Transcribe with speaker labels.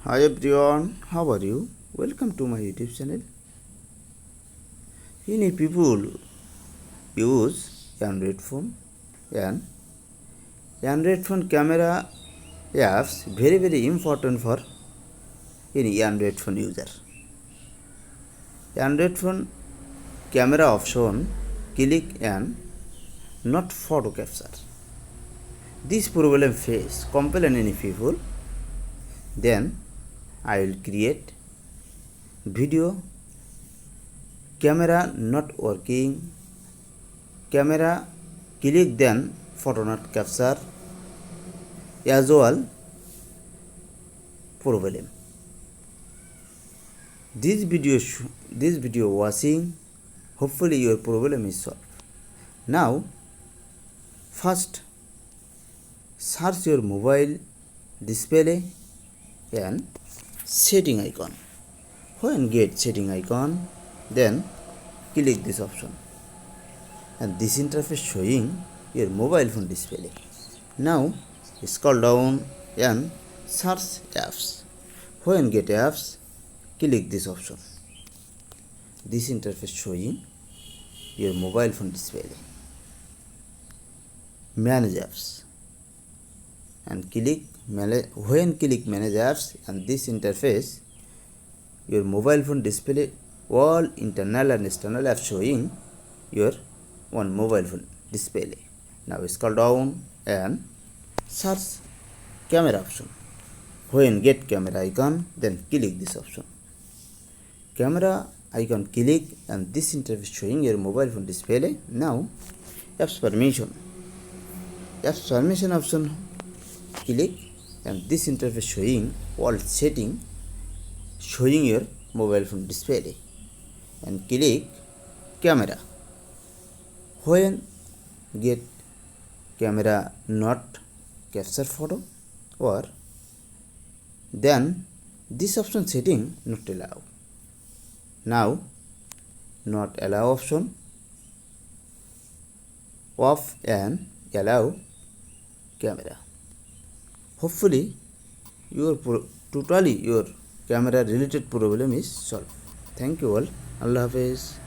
Speaker 1: Hi everyone, how are you? Welcome to my YouTube channel. Many people use Android phone and Android phone camera apps very important for any Android phone user. Android phone camera option click and not photo capture. This problem face complain any people. Then I will create video camera not working, camera click then photo not capture as well problem. This video watching, hopefully your problem is solved. Now first search your mobile display and setting icon. When get setting icon, then click this option and this interface showing your mobile phone display. Now scroll down and search apps. When get apps, click this option. This interface showing your mobile phone display. Manage apps and click manage apps and this interface your mobile phone display all internal and external apps showing your one mobile phone display. Now scroll down and search camera option. When get camera icon, then click this option. Camera icon click and this interface showing your mobile phone display. Now apps permission option click and this interface showing all setting showing your mobile phone display and click camera. When get camera not capture photo or then this option setting not allow. Now not allow option off and allow camera. Hopefully your camera related problem is solved. Thank you all. Allah Hafiz.